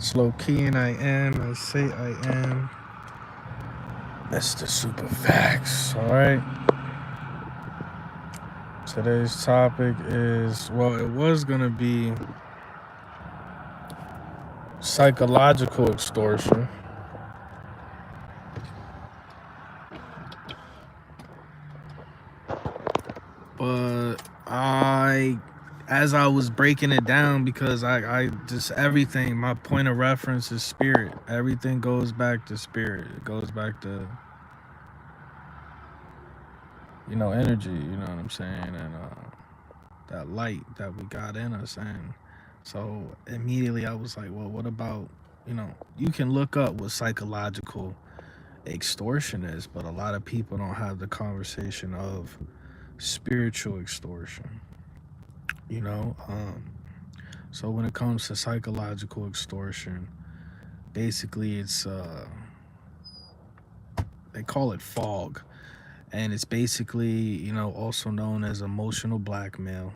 It's low key and I am. I say I am. That's the super facts. All right. Today's topic is, well, it was gonna be psychological extortion, but as I was breaking it down, because I just everything, my point of reference is spirit. Everything goes back to spirit. It goes back to energy. You know what I'm saying, and that light that we got in us. And so immediately I was like, well, what about, you can look up what psychological extortion is, but a lot of people don't have the conversation of spiritual extortion, you know? So when it comes to psychological extortion, basically it's, they call it fog. And it's basically, also known as emotional blackmail,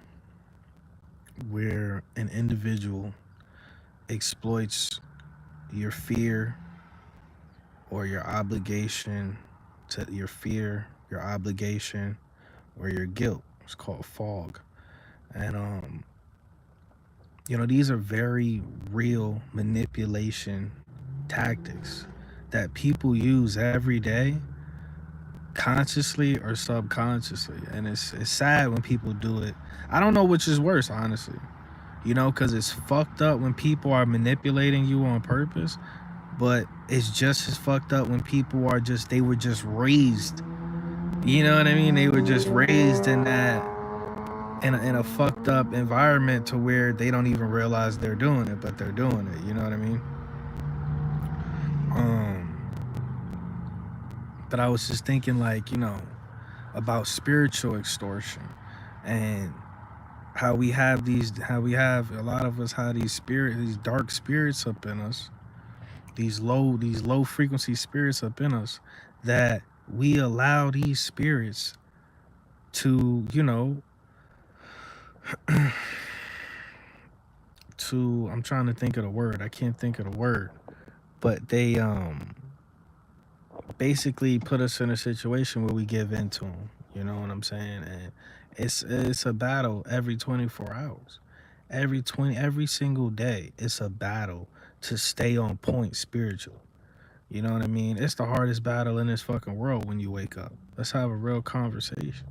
where an individual exploits your fear or your obligation to your fear, your obligation, or your guilt. It's called fog. And these are very real manipulation tactics that people use every day, consciously or subconsciously. And it's sad when people do it. I don't know which is worse, honestly. Because it's fucked up when people are manipulating you on purpose, but it's just as fucked up when people are they were just raised. You know what I mean? They were just raised in that, in a fucked up environment to where they don't even realize they're doing it, but they're doing it. You know what I mean? But I was just thinking, like, about spiritual extortion and how a lot of us have these dark spirits up in us, these low frequency spirits up in us, that we allow these spirits to, I'm trying to think of the word. I can't think of the word, but they basically put us in a situation where we give in to them. You know what I'm saying? And it's a battle every 24 hours. Every single day, it's a battle to stay on point spiritual. You know what I mean? It's the hardest battle in this fucking world when you wake up. Let's have a real conversation.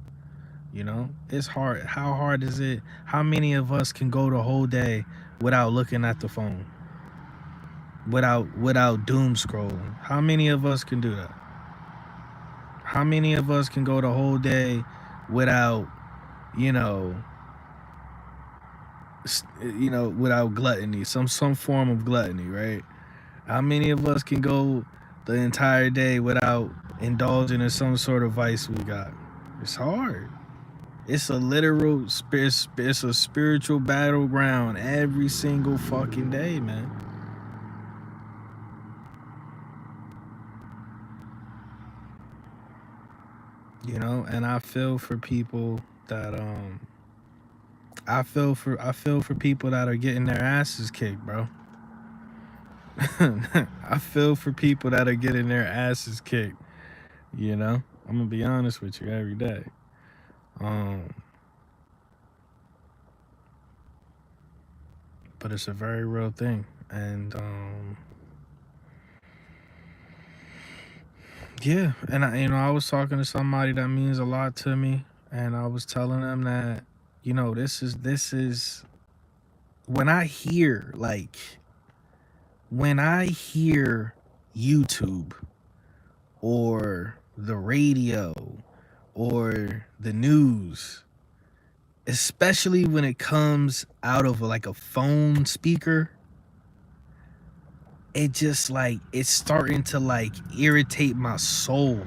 It's hard. How hard is it? How many of us can go the whole day without looking at the phone? Without doom scrolling? How many of us can do that? How many of us can go the whole day without, without gluttony, some form of gluttony, right? How many of us can go the entire day without indulging in some sort of vice we got? It's hard. It's a literal, it's a spiritual battleground every single fucking day, man. And I feel for people that I feel for people that are getting their asses kicked, bro. I feel for people that are getting their asses kicked. I'm gonna be honest with you every day. But it's a very real thing. And yeah, and I was talking to somebody that means a lot to me, and I was telling them that, this is when I hear YouTube or the radio or the news, especially when it comes out of like a phone speaker, it just it's starting to irritate my soul,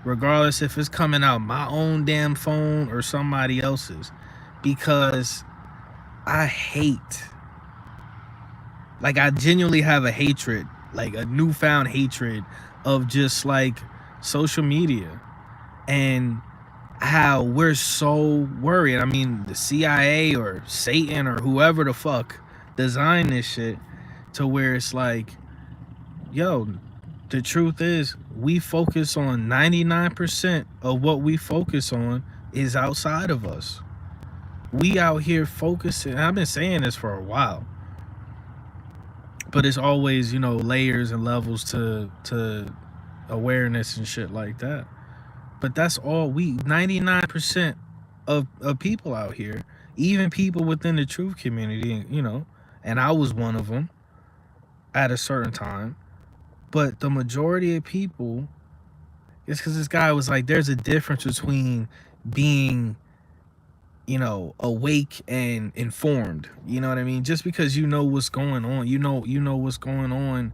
regardless if it's coming out my own damn phone or somebody else's, because I hate, I genuinely have a hatred, a newfound hatred of just social media and how we're so worried. I mean, the CIA or Satan or whoever the fuck designed this shit to where it's like, yo, the truth is we focus on 99% of what we focus on is outside of us. We out here focusing, I've been saying this for a while, but it's always, you know, layers and levels to awareness and shit like that. But that's all 99% of people out here, even people within the truth community, you know, and I was one of them at a certain time. But the majority of people, it's because this guy was like, there's a difference between being, you know, awake and informed. You know what I mean? Just because you know what's going on, you know what's going on,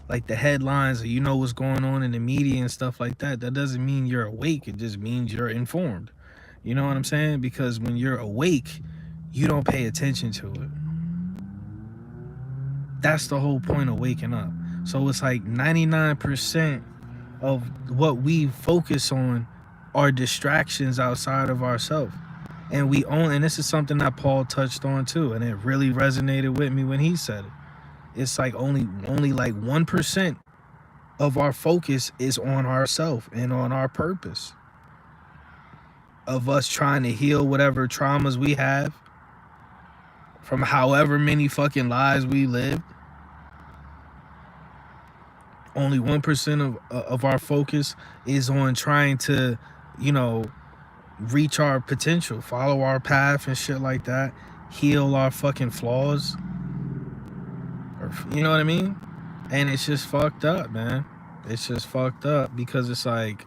like the headlines, or you know what's going on in the media and stuff like that, that doesn't mean you're awake. It just means you're informed. You know what I'm saying? Because when you're awake, you don't pay attention to it. That's the whole point of waking up. So it's like 99% of what we focus on are distractions outside of ourselves. And and this is something that Paul touched on too, and it really resonated with me when he said it. It's like only like 1% of our focus is on ourselves and on our purpose. Of us trying to heal whatever traumas we have from however many fucking lives we lived. Only 1% of our focus is on trying to, you know, reach our potential, follow our path and shit like that, heal our fucking flaws. Or, you know what I mean? And it's just fucked up, man. It's just fucked up because it's like,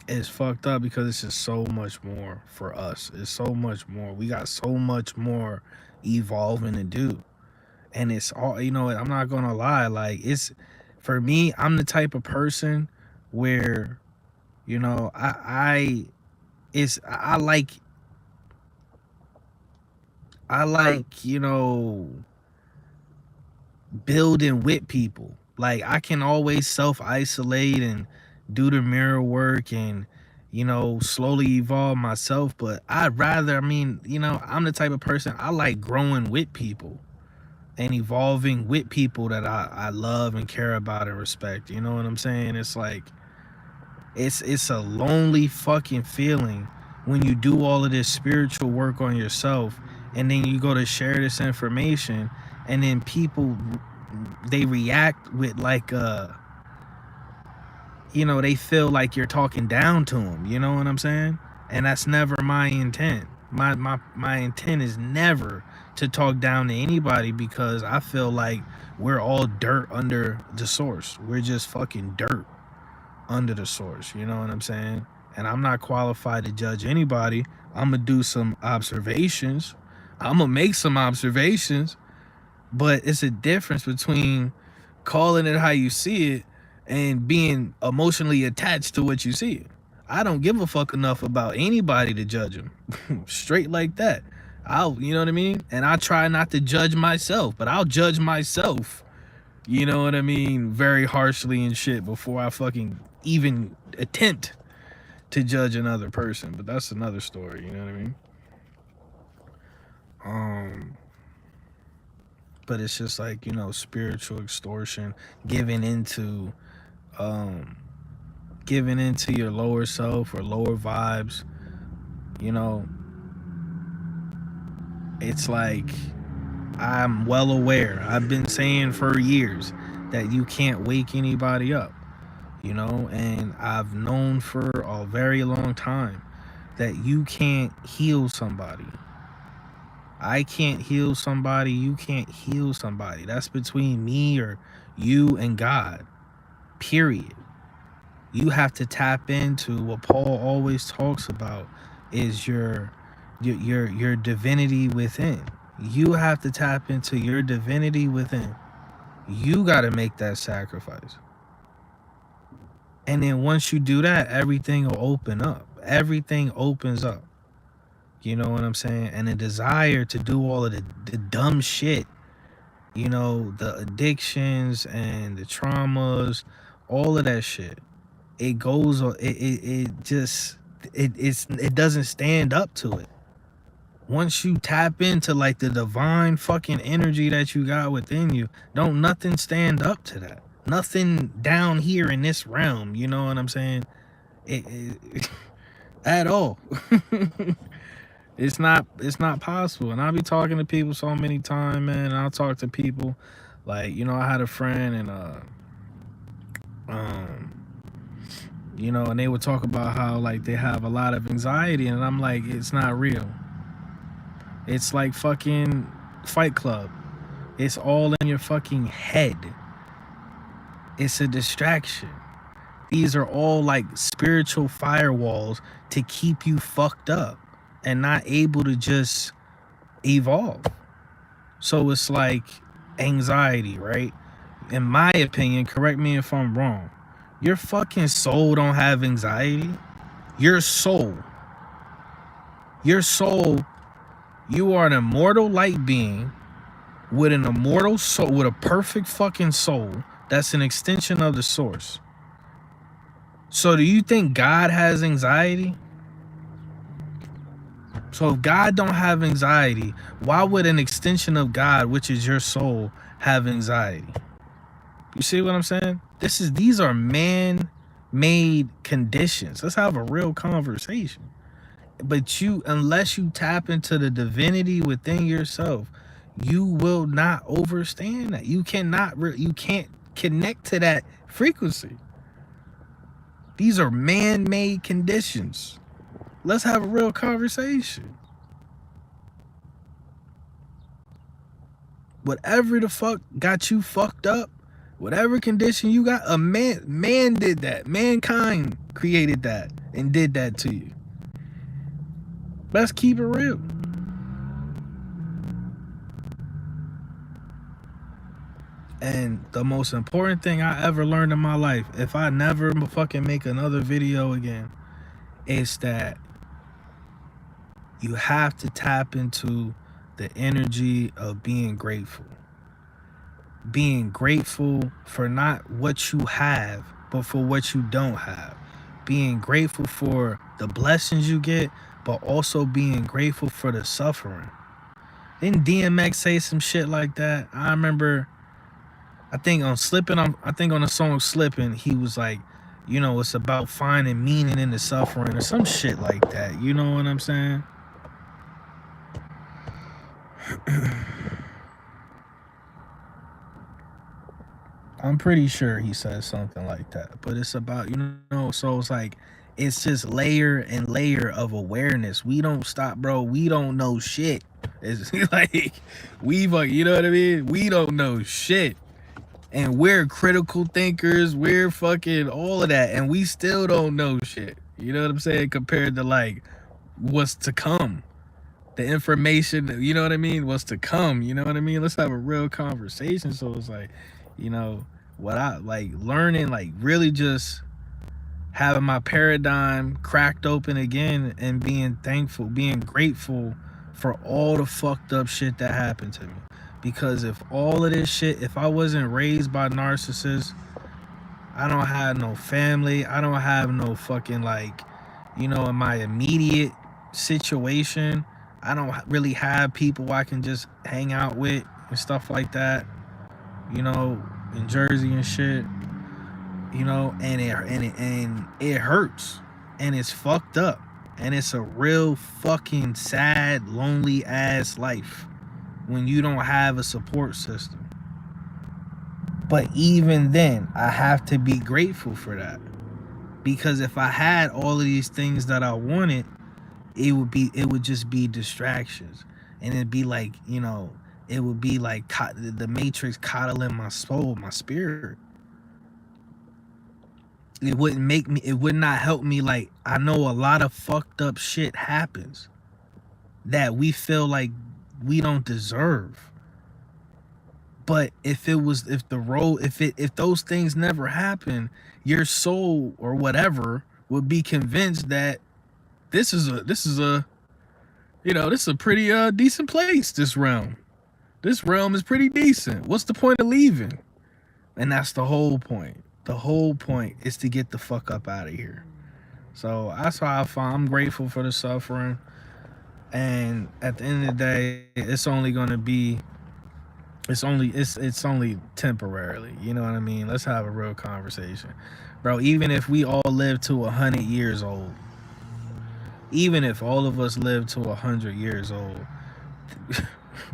it's fucked up because it's just so much more for us. It's so much more. We got so much more evolving to do. And it's all, you know, I'm not gonna lie, like, it's, for me, I'm the type of person where, you know, I like, you know, building with people. Like, I can always self-isolate and do the mirror work and, you know, slowly evolve myself. But I'd rather, I mean, you know, I'm the type of person, I like growing with people and evolving with people that I love and care about and respect. You know what I'm saying? It's like, it's a lonely fucking feeling when you do all of this spiritual work on yourself and then you go to share this information and then people, they react with like you know, they feel like you're talking down to them. You know what I'm saying? And that's never my intent. My intent is never to talk down to anybody, because I feel like we're all dirt under the source. We're just fucking dirt under the source. You know what I'm saying? And I'm not qualified to judge anybody. I'm gonna do some observations. I'm gonna make some observations, but it's a difference between calling it how you see it and being emotionally attached to what you see. I don't give a fuck enough about anybody to judge them. Straight like that. You know what I mean? And I try not to judge myself, but I'll judge myself, you know what I mean, very harshly and shit before I fucking even attempt to judge another person. But that's another story, you know what I mean? But it's just like, you know, spiritual extortion, giving into your lower self or lower vibes. You know, it's like, I'm well aware, I've been saying for years that you can't wake anybody up, you know, and I've known for a very long time that you can't heal somebody. I can't heal somebody, you can't heal somebody. That's between me or you and God, period. You have to tap into what Paul always talks about, is your divinity within. You have to tap into your divinity within. You got to make that sacrifice. And then once you do that, everything will open up. Everything opens up. You know what I'm saying? And a desire to do all of the dumb shit, you know, the addictions and the traumas, all of that shit. It goes, it just, it doesn't stand up to it. Once you tap into like the divine fucking energy that you got within you, don't nothing stand up to that. Nothing down here in this realm, you know what I'm saying? At all. It's not possible. And I'll be talking to people so many times, man. And I'll talk to people like, you know, I had a friend and you know, and they would talk about how like they have a lot of anxiety, and I'm like, it's not real. It's like fucking Fight Club. It's all in your fucking head. It's a distraction. These are all like spiritual firewalls to keep you fucked up and not able to just evolve. So it's like anxiety, right? In my opinion, correct me if I'm wrong, your fucking soul don't have anxiety. Your soul, you are an immortal light being with an immortal soul, with a perfect fucking soul that's an extension of the source. So do you think God has anxiety? So if God don't have anxiety, why would an extension of God, which is your soul, have anxiety? You see what I'm saying? These are man-made conditions. Let's have a real conversation. But unless you tap into the divinity within yourself, you will not understand that. You can't connect to that frequency. These are man-made conditions. Let's have a real conversation. Whatever the fuck got you fucked up, whatever condition you got, a man did that. Mankind created that and did that to you. Let's keep it real. And the most important thing I ever learned in my life, if I never fucking make another video again, is that you have to tap into the energy of being grateful. Being grateful for not what you have, but for what you don't have. Being grateful for the blessings you get, but also being grateful for the suffering. Didn't DMX say some shit like that? I remember, I think on the song Slippin', he was like, you know, it's about finding meaning in the suffering or some shit like that. You know what I'm saying? I'm pretty sure he says something like that. But it's about, you know, so it's like, it's just layer and layer of awareness. We don't stop, bro. We don't know shit. It's like, you know what I mean? We don't know shit. And we're critical thinkers. We're fucking all of that. And we still don't know shit. You know what I'm saying? Compared to like what's to come. The information, you know what I mean? What's to come, you know what I mean? Let's have a real conversation. So it's like, you know, what I like learning, like really just having my paradigm cracked open again and being thankful, being grateful for all the fucked up shit that happened to me. Because if all of this shit, if I wasn't raised by narcissists, I don't have no family, I don't have no fucking like, you know, in my immediate situation, I don't really have people I can just hang out with and stuff like that, you know, in Jersey and shit, you know, and it hurts and it's fucked up and it's a real fucking sad, lonely ass life when you don't have a support system. But even then, I have to be grateful for that, because if I had all of these things that I wanted, it would just be distractions, and it'd be like, you know, it would be like the Matrix coddling my soul, my spirit. It would not help me. Like, I know a lot of fucked up shit happens that we feel like we don't deserve. But if those things never happen, your soul or whatever would be convinced that this is a pretty decent place. This realm is pretty decent. What's the point of leaving? And that's the whole point. The whole point is to get the fuck up out of here. So that's how I find. I'm grateful for the suffering, and at the end of the day, it's only temporarily. You know what I mean? Let's have a real conversation, bro. Even if we all live to 100 years old, even if all of us live to 100 years old,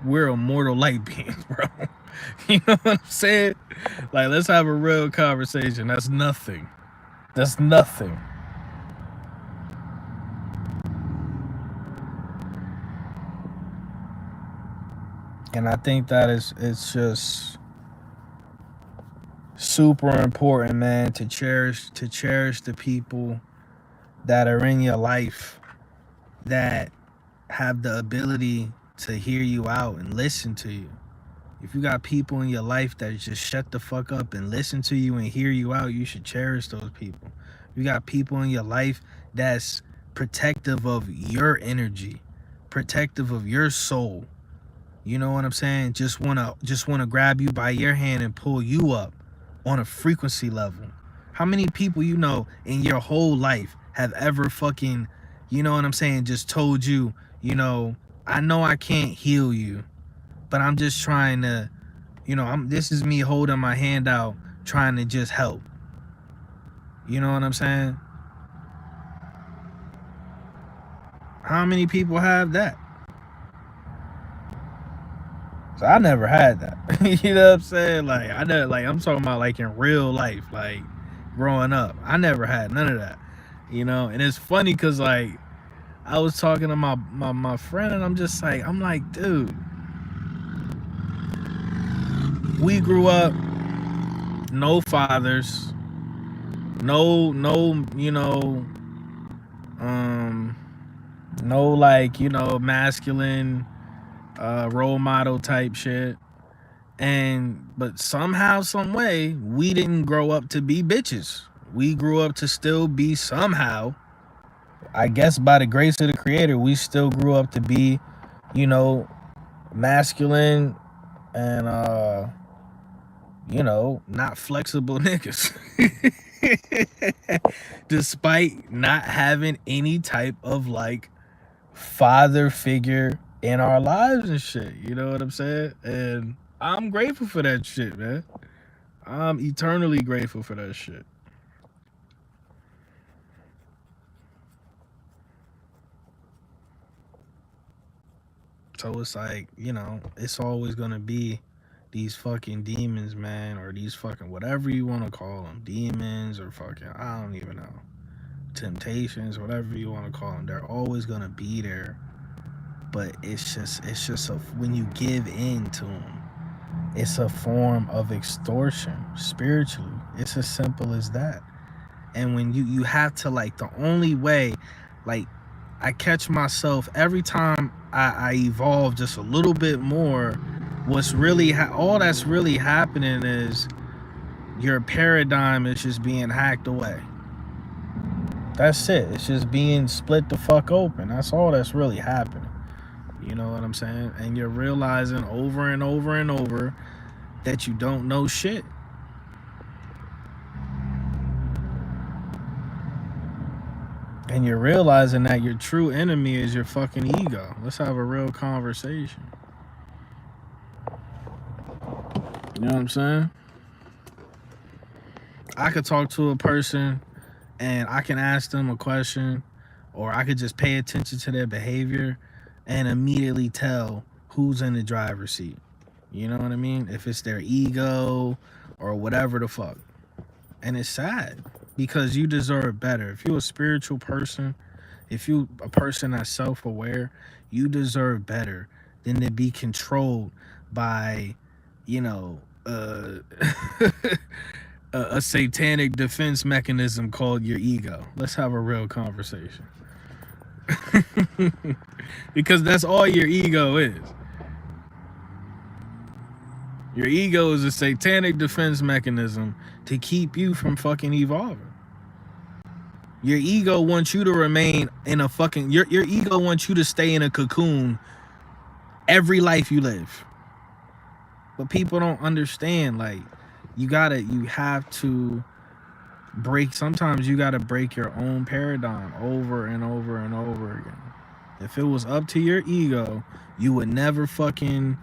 we're immortal light beings, bro. You know what I'm saying? Like, let's have a real conversation. That's nothing. That's nothing. And I think that it's just super important, man, to cherish the people that are in your life that have the ability to hear you out and listen to you. If you got people in your life that just shut the fuck up and listen to you and hear you out, you should cherish those people. If you got people in your life that's protective of your energy, protective of your soul. You know what I'm saying? Just wanna grab you by your hand and pull you up on a frequency level. How many people you know in your whole life have ever fucking, you know what I'm saying, just told you, I know I can't heal you, but I'm just trying to, this is me holding my hand out, trying to just help. You know what I'm saying? How many people have that? So I never had that. You know what I'm saying? Like, I never, like, I'm talking about like in real life, like growing up. I never had none of that. And it's funny because like I was talking to my friend, and I'm like, dude, we grew up no fathers, no, no, like, masculine role model type shit. But somehow, some way, we didn't grow up to be bitches. We grew up to still be somehow, I guess by the grace of the creator, we still grew up to be, masculine and not flexible niggas. Despite not having any type of like father figure in our lives and shit. You know what I'm saying? And I'm grateful for that shit, man. I'm eternally grateful for that shit. So it's like, it's always gonna be these fucking demons, man, or these fucking whatever you want to call them, demons or fucking, I don't even know, temptations, whatever you want to call them. They're always gonna be there, but it's just when you give in to them, it's a form of extortion spiritually. It's as simple as that. And when you have to, like, the only way, like, I catch myself every time I evolve just a little bit more. What's really all that's really happening is your paradigm is just being hacked away. That's it. It's just being split the fuck open. That's all that's really happening. You know what I'm saying? And you're realizing over and over and over that you don't know shit. And you're realizing that your true enemy is your fucking ego. Let's have a real conversation. You know what I'm saying? I could talk to a person and I can ask them a question, or I could just pay attention to their behavior and immediately tell who's in the driver's seat. You know what I mean? If it's their ego or whatever the fuck. And it's sad because you deserve better. If you're a spiritual person, if you're a person that's self-aware, you deserve better than to be controlled by, a satanic defense mechanism called your ego. Let's have a real conversation. Because that's all your ego is. Your ego is a satanic defense mechanism to keep you from fucking evolving. Your ego wants you to remain in a fucking... Your ego wants you to stay in a cocoon every life you live. But people don't understand, like, you have to Sometimes you gotta break your own paradigm over and over and over again. If it was up to your ego, you would never fucking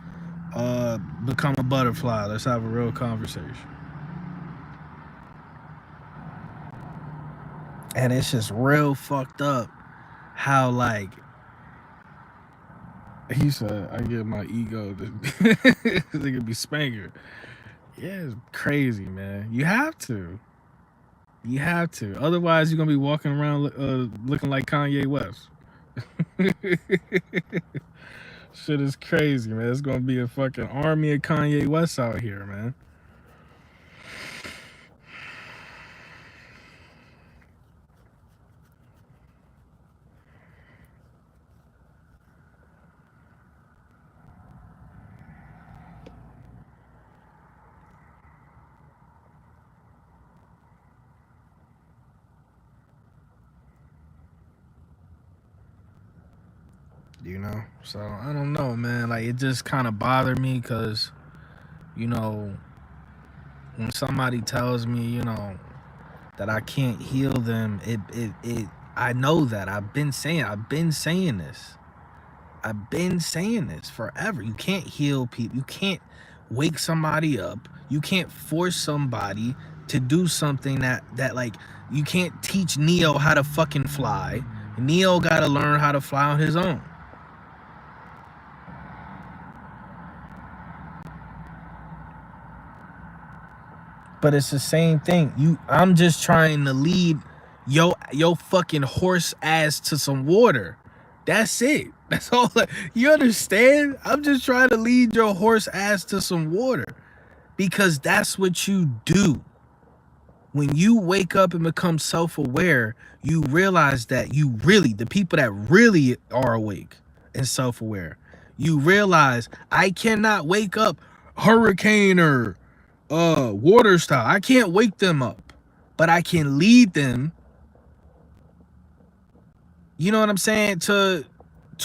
become a butterfly. Let's have a real conversation. And it's just real fucked up how, like, he said, I get my ego to nigga be spanker. Yeah, it's crazy, man. You have to. You have to. Otherwise, you're gonna be walking around looking like Kanye West. Shit is crazy, man. It's gonna be a fucking army of Kanye West out here, man. You know? So, I don't know, man. Like, it just kind of bothered me because, you know, when somebody tells me, you know, that I can't heal them, I know that. I've been saying this. I've been saying this forever. You can't heal people. You can't wake somebody up. You can't force somebody to do something that like, you can't teach Neo how to fucking fly. Neo got to learn how to fly on his own. But it's the same thing. I'm just trying to lead yo fucking horse ass to some water. That's it. That's all. You understand? I'm just trying to lead your horse ass to some water. Because that's what you do. When you wake up and become self-aware, you realize that the people that really are awake and self-aware, you realize I cannot wake up hurricane or water style. I can't wake them up, but I can lead them, you know what I'm saying, to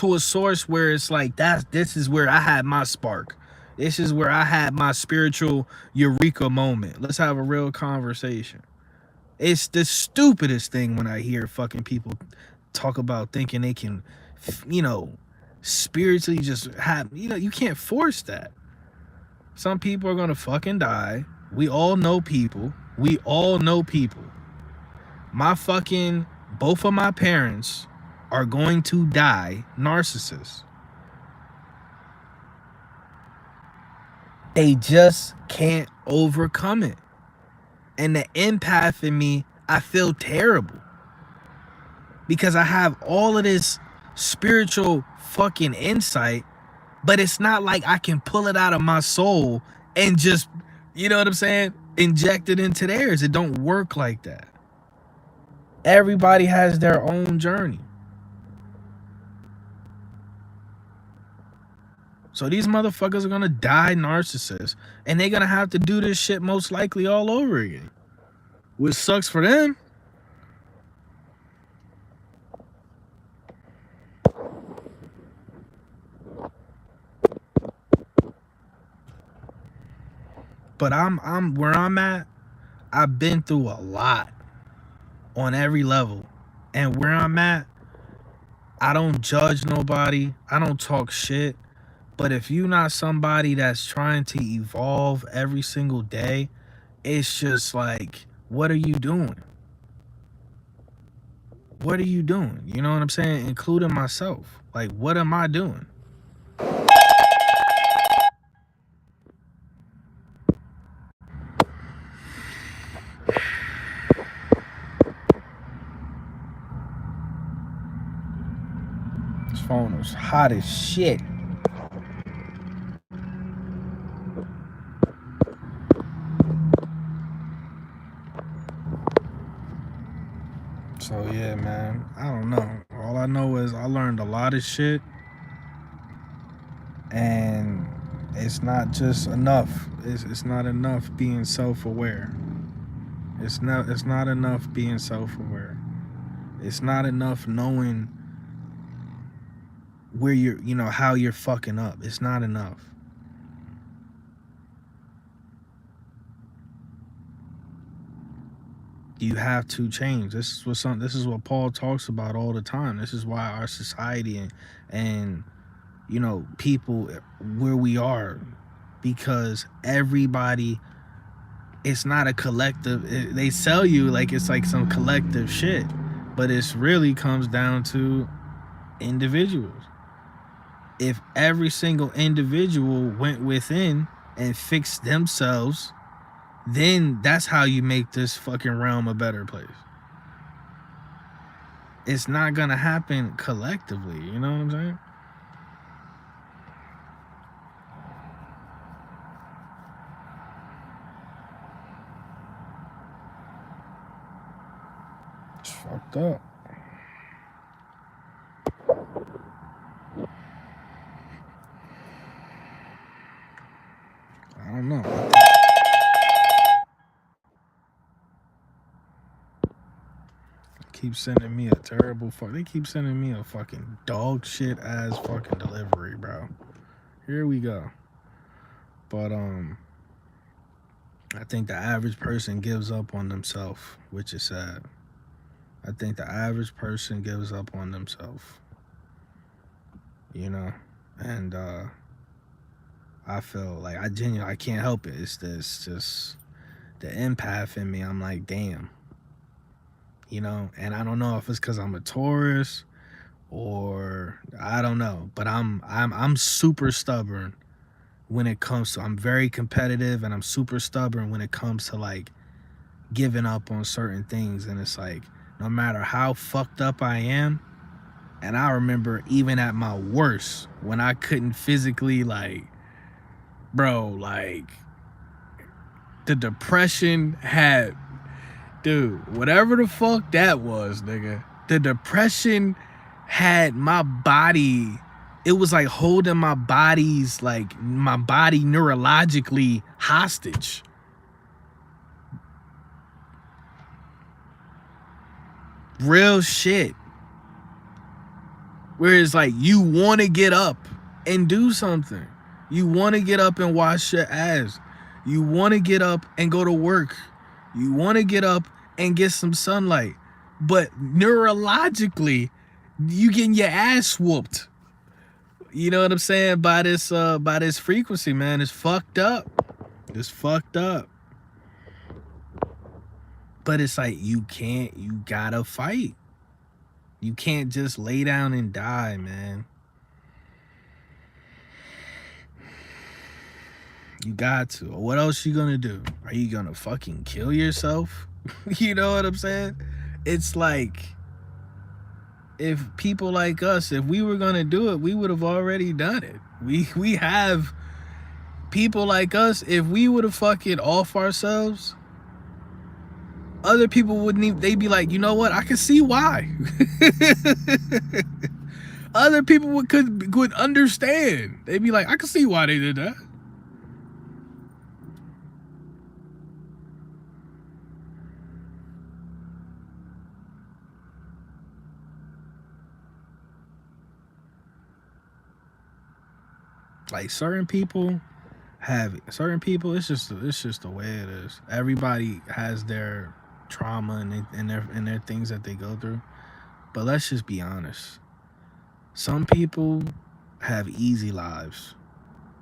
a source where it's like, this is where I had my spark. This is where I had my spiritual eureka moment. Let's have a real conversation. It's the stupidest thing when I hear fucking people talk about thinking they can, you know, spiritually just have, you know, you can't force that. Some people are gonna fucking die. We all know people. Both of my parents are going to die narcissists. They just can't overcome it. And the empath in me, I feel terrible. Because I have all of this spiritual fucking insight, but it's not like I can pull it out of my soul and just, you know what I'm saying, inject it into theirs. It don't work like that. Everybody has their own journey. So these motherfuckers are gonna die narcissists, and they're gonna have to do this shit most likely all over again, which sucks for them. But I'm where I'm at. I've been through a lot on every level, and where I'm at, I don't judge nobody. I don't talk shit. But if you're not somebody that's trying to evolve every single day, it's just like, what are you doing? What are you doing? You know what I'm saying? Including myself. Like, what am I doing? This phone is hot as shit. So yeah, man, I don't know. All I know is I learned a lot of shit, and it's not just enough. It's not enough being self-aware. It's not enough being self-aware. It's not enough knowing where you're, you know, how you're fucking up. It's not enough. You have to change. This is what Paul talks about all the time. This is why our society and you know, people where we are, because everybody, it's not a collective. They sell you like it's like some collective shit, but it's really comes down to individuals. If every single individual went within and fixed themselves, then that's how you make this fucking realm a better place. It's not gonna happen collectively, you know what I'm saying? It's fucked up. I don't know. Keep sending me a terrible they keep sending me a fucking dog shit ass fucking delivery, bro. Here we go. But I think the average person gives up on themselves, which is sad. I think the average person gives up on themselves. You know? And I feel like I can't help it. It's just the empath in me. I'm like, damn. You know, and I don't know if it's because I'm a Taurus or I don't know, but I'm super stubborn when it comes to, I'm very competitive and I'm super stubborn when it comes to like giving up on certain things. And it's like, no matter how fucked up I am, and I remember even at my worst, when I couldn't physically, like, bro, like, the depression had, dude, whatever the fuck that was, nigga, the depression had my body, it was like holding my body's, like, my body neurologically hostage. Real shit. Whereas, like, you want to get up and do something. You want to get up and wash your ass. You want to get up and go to work. You want to get up and get some sunlight. But neurologically, you getting your ass whooped. You know what I'm saying? By this frequency, man. It's fucked up. It's fucked up. But it's like, you gotta fight. You can't just lay down and die, man. You got to. What else you gonna do? Are you gonna fucking kill yourself? You know what I'm saying? It's like, if people like us, if we were gonna do it, we would have already done it. We have people like us. If we would have fucking off ourselves, other people wouldn't even, they'd be like, you know what? I can see why. Other people could understand. They'd be like, I can see why they did that. Like, certain people, it's just the way it is. Everybody has their trauma and their things that they go through. But let's just be honest. Some people have easy lives,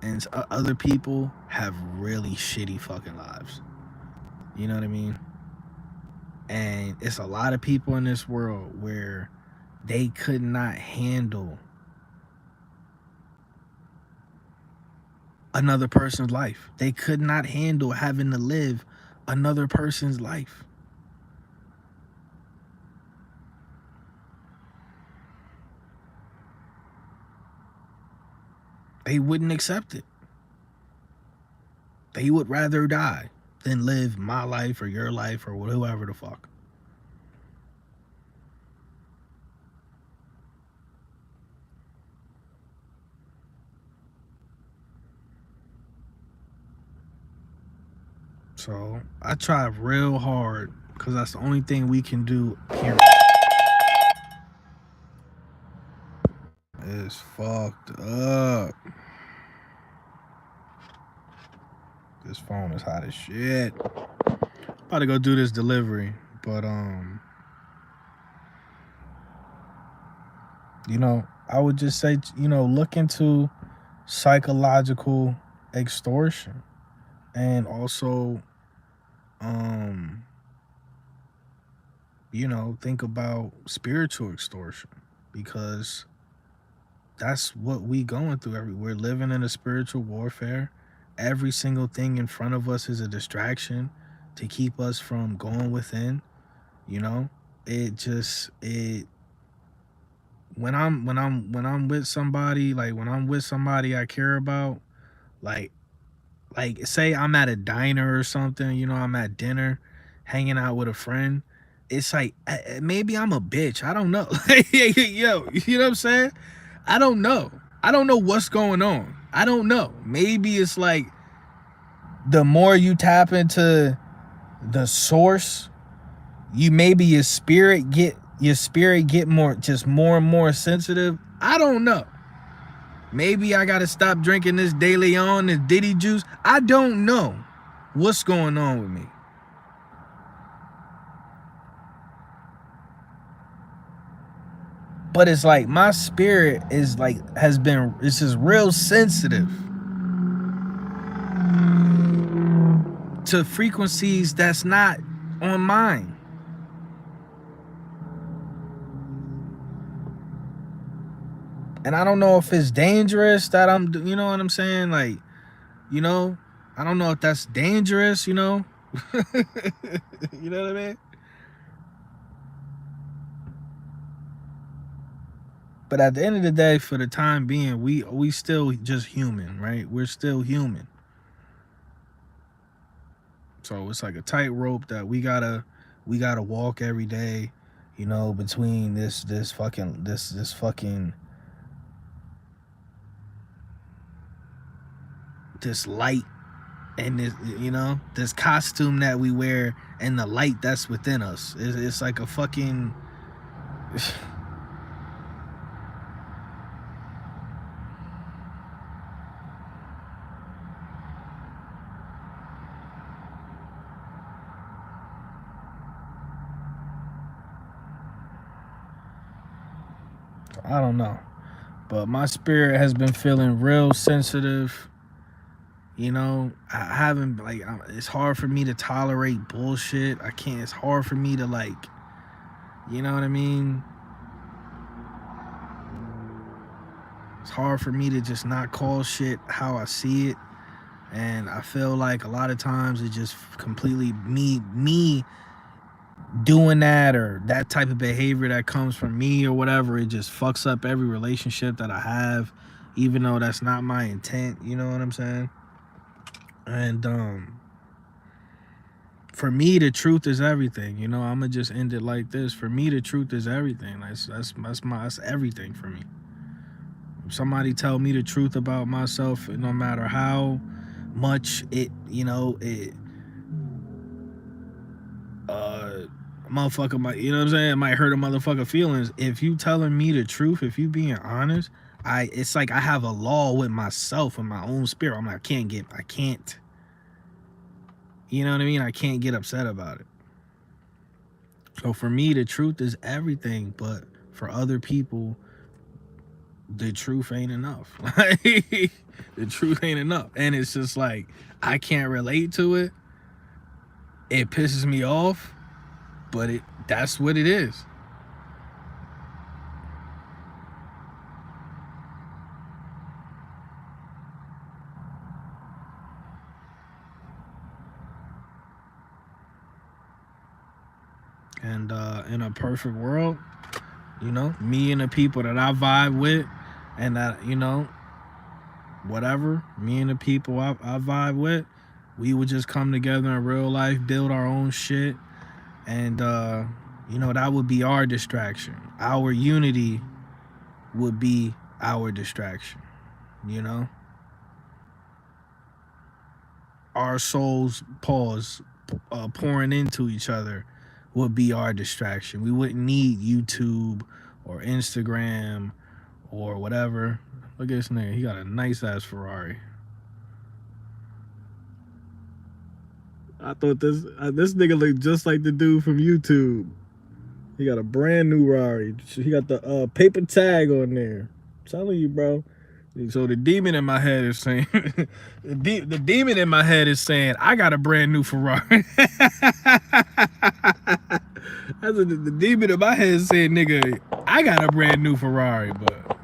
and other people have really shitty fucking lives. You know what I mean? And it's a lot of people in this world where they could not handle another person's life. They could not handle having to live another person's life. They wouldn't accept it. They would rather die than live my life or your life or whoever the fuck. So I try real hard because that's the only thing we can do, period. It's fucked up. This phone is hot as shit. About to go do this delivery. But I would just say, look into psychological extortion, and also um think about spiritual extortion, because that's what we going through. We're living in a spiritual warfare. Every single thing in front of us is a distraction to keep us from going within. You know, it when I'm with somebody, like when I'm with somebody I care about, like say I'm at a diner or something, I'm at dinner, hanging out with a friend. It's like maybe I'm a bitch. I don't know. Yo, you know what I'm saying? I don't know. I don't know what's going on. I don't know. Maybe it's like the more you tap into the source, maybe your spirit get more, just more and more sensitive. I don't know. Maybe I gotta stop drinking this De Leon, this Diddy juice. I don't know what's going on with me. But it's like my spirit is like it's just real sensitive to frequencies that's not on mine. And I don't know if it's dangerous that you know what I'm saying? Like, I don't know if that's dangerous, You know what I mean? But at the end of the day, for the time being, we still just human, right? We're still human. So it's like a tightrope that we gotta walk every day, between this fucking this light and this costume that we wear and the light that's within us. It's like a fucking I don't know. But my spirit has been feeling real sensitive. I haven't, like, it's hard for me to tolerate bullshit. I can't. It's hard for me to, like, you know what I mean? It's hard for me to just not call shit how I see it. And I feel like a lot of times it's just completely me doing that, or that type of behavior that comes from me or whatever. It just fucks up every relationship that I have, even though that's not my intent. You know what I'm saying? And for me, the truth is everything. I'm gonna just end it like this. For me, the truth is everything. That's everything for me. If somebody tell me the truth about myself, no matter how much it motherfucker might, you know what I'm saying, it might hurt a motherfucker feelings. If you telling me the truth, if you being honest, it's like I have a law with myself and my own spirit. I'm like, I can't, you know what I mean? I can't get upset about it. So for me, the truth is everything, but for other people, the truth ain't enough. The truth ain't enough. And it's just like, I can't relate to it. It pisses me off, but that's what it is. And in a perfect world, me and the people that I vibe with, and that, whatever, me and the people I vibe with, we would just come together in real life, build our own shit, and that would be our distraction. Our unity would be our distraction. Our souls pouring into each other would be our distraction. We wouldn't need YouTube or Instagram or whatever. Look at this nigga. He got a nice ass Ferrari. I thought this nigga looked just like the dude from YouTube. He got a brand new Rari. He got the paper tag on there. I'm telling you, bro. So the demon in my head is saying, the demon in my head is saying, I got a brand new Ferrari. That's what the demon in my head is saying, nigga, I got a brand new Ferrari, but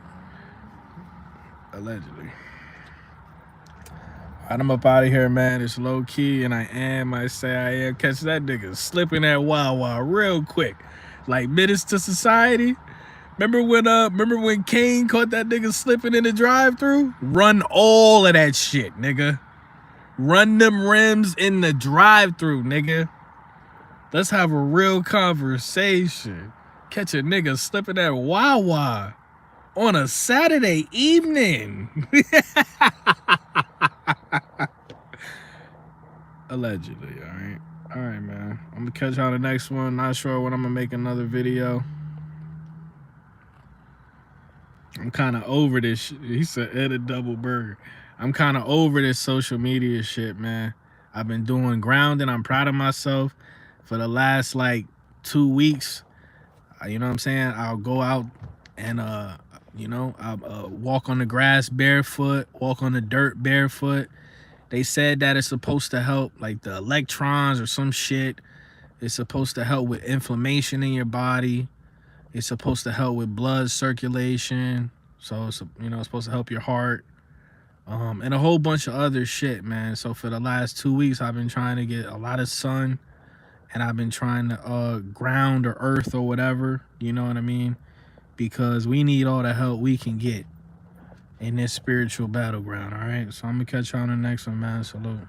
allegedly. I'm up out of here, man. It's low key, and I say I am. Catch that nigga slipping that Wawa real quick, like Menace to Society. Remember when Kane caught that nigga slipping in the drive-thru? Run all of that shit, nigga. Run them rims in the drive-thru, nigga. Let's have a real conversation. Catch a nigga slipping that Wawa on a Saturday evening. Allegedly, all right, man. I'm gonna catch you on the next one. Not sure when I'm gonna make another video. I'm kind of over this shit. He said, "Ed a double burger." I'm kind of over this social media shit, man. I've been doing grounding. I'm proud of myself. For the last like 2 weeks, you know what I'm saying? I'll go out and I'll walk on the grass barefoot, walk on the dirt barefoot. They said that it's supposed to help, like the electrons or some shit. It's supposed to help with inflammation in your body. It's supposed to help with blood circulation. So it's, it's supposed to help your heart. And a whole bunch of other shit, man. So for the last 2 weeks, I've been trying to get a lot of sun, and I've been trying to ground or earth or whatever. You know what I mean? Because we need all the help we can get in this spiritual battleground. All right. So I'm gonna catch you on the next one, man. Salute.